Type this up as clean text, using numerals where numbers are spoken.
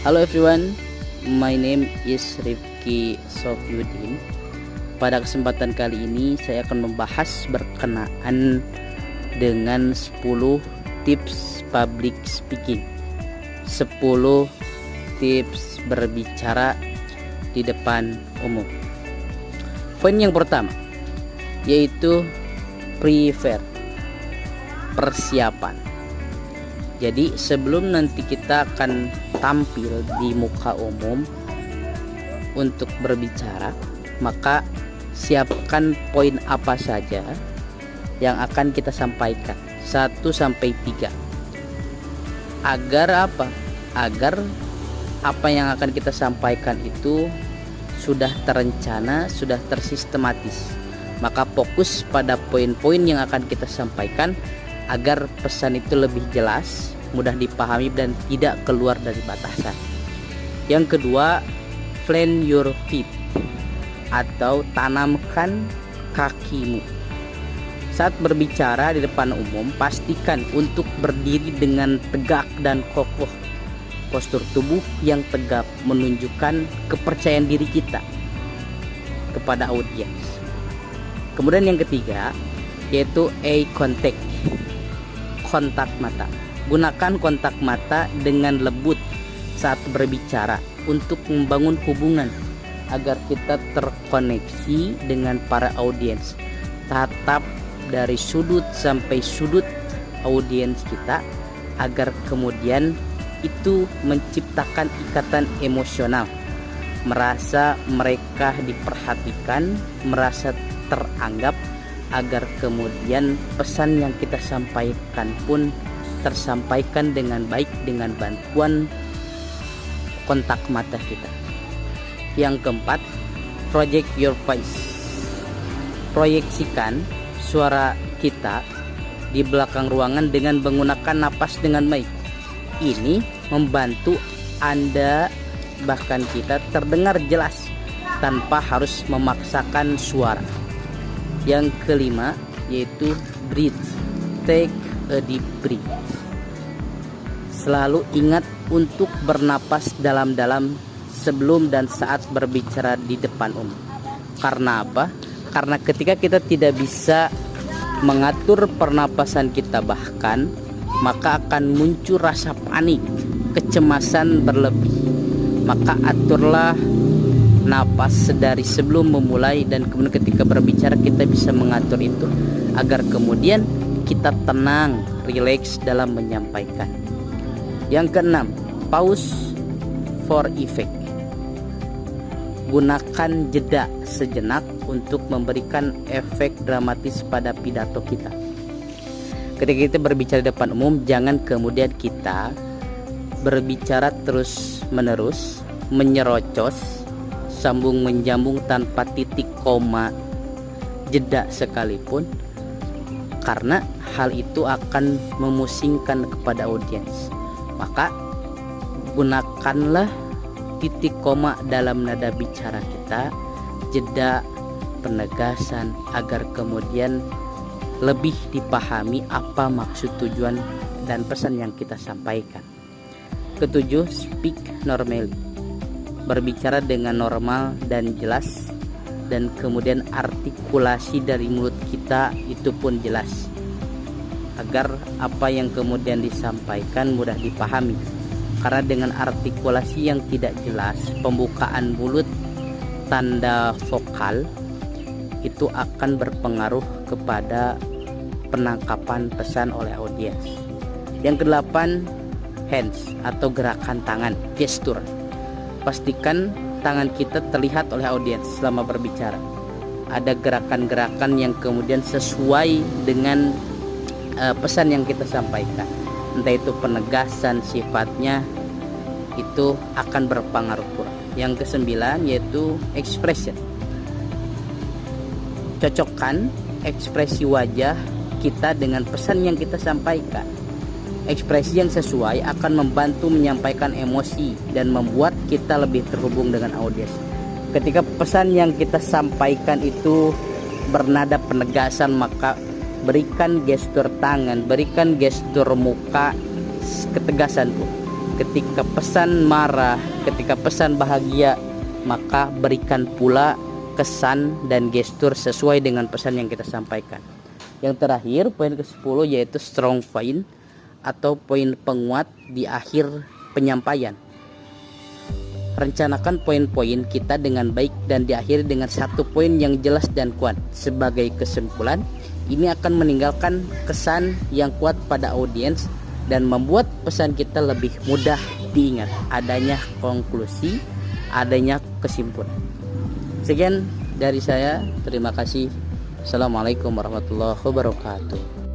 Halo everyone, my name is Rifki Sofyudin. Pada kesempatan kali ini saya akan membahas berkenaan dengan 10 tips public speaking, 10 tips berbicara di depan umum. Poin yang pertama yaitu prepare, persiapan. Jadi sebelum nanti kita akan tampil di muka umum untuk berbicara, maka siapkan poin apa saja yang akan kita sampaikan 1 sampai 3. Agar apa? Agar apa yang akan kita sampaikan itu sudah terencana, sudah tersistematis. Maka fokus pada poin-poin yang akan kita sampaikan agar pesan itu lebih jelas, mudah dipahami dan tidak keluar dari batasan. Yang kedua, plant your feet atau tanamkan kakimu. Saat berbicara di depan umum, pastikan untuk berdiri dengan tegak dan kokoh. Postur tubuh yang tegap menunjukkan kepercayaan diri kita kepada audiens. Kemudian yang ketiga yaitu eye contact, kontak mata. Gunakan kontak mata dengan lembut saat berbicara untuk membangun hubungan agar kita terkoneksi dengan para audiens. Tatap dari sudut sampai sudut audiens kita agar kemudian itu menciptakan ikatan emosional, merasa mereka diperhatikan, merasa teranggap, agar kemudian pesan yang kita sampaikan pun tersampaikan dengan baik dengan bantuan kontak mata kita. Yang keempat, project your voice. Proyeksikan suara kita di belakang ruangan dengan menggunakan napas dengan baik. Ini membantu Anda bahkan kita terdengar jelas tanpa harus memaksakan suara. Yang kelima yaitu breathe, take a deep breath. Selalu ingat untuk bernapas dalam-dalam sebelum dan saat berbicara di depan umum. Karena apa? Karena ketika kita tidak bisa mengatur pernapasan kita bahkan, maka akan muncul rasa panik, kecemasan berlebih. Maka aturlah napas sedari sebelum memulai dan kemudian ketika berbicara kita bisa mengatur itu agar kemudian kita tenang, rileks dalam menyampaikan. Yang keenam, pause for effect. Gunakan jeda sejenak untuk memberikan efek dramatis pada pidato kita. Ketika kita berbicara di depan umum, jangan kemudian kita berbicara terus menerus, menyerocos, sambung menjambung tanpa titik koma, jeda sekalipun, karena hal itu akan memusingkan kepada audiens. Maka gunakanlah titik koma dalam nada bicara kita, jeda, penegasan, agar kemudian lebih dipahami apa maksud, tujuan dan pesan yang kita sampaikan. Ketujuh, speak normally. Berbicara dengan normal dan jelas, dan kemudian artikulasi dari mulut kita itu pun jelas agar apa yang kemudian disampaikan mudah dipahami. Karena dengan artikulasi yang tidak jelas, pembukaan mulut, tanda vokal itu akan berpengaruh kepada penangkapan pesan oleh audiens. Yang kedelapan, hands atau gerakan tangan, gestur. Pastikan tangan kita terlihat oleh audiens selama berbicara. Ada gerakan-gerakan yang kemudian sesuai dengan pesan yang kita sampaikan. Entah itu penegasan sifatnya, itu akan berpengaruh pula. Yang kesembilan yaitu expression. Cocokkan ekspresi wajah kita dengan pesan yang kita sampaikan. Ekspresi yang sesuai akan membantu menyampaikan emosi dan membuat kita lebih terhubung dengan audiens. Ketika pesan yang kita sampaikan itu bernada penegasan, maka berikan gestur tangan, berikan gestur muka, ketegasan pun. Ketika pesan marah, ketika pesan bahagia, maka berikan pula kesan dan gestur sesuai dengan pesan yang kita sampaikan. Yang terakhir, poin ke-10 yaitu strong point atau poin penguat di akhir penyampaian. Rencanakan poin-poin kita dengan baik dan diakhiri dengan satu poin yang jelas dan kuat. Sebagai kesimpulan, ini akan meninggalkan kesan yang kuat pada audiens dan membuat pesan kita lebih mudah diingat. Adanya konklusi, adanya kesimpulan. Sekian dari saya, terima kasih. Assalamualaikum warahmatullahi wabarakatuh.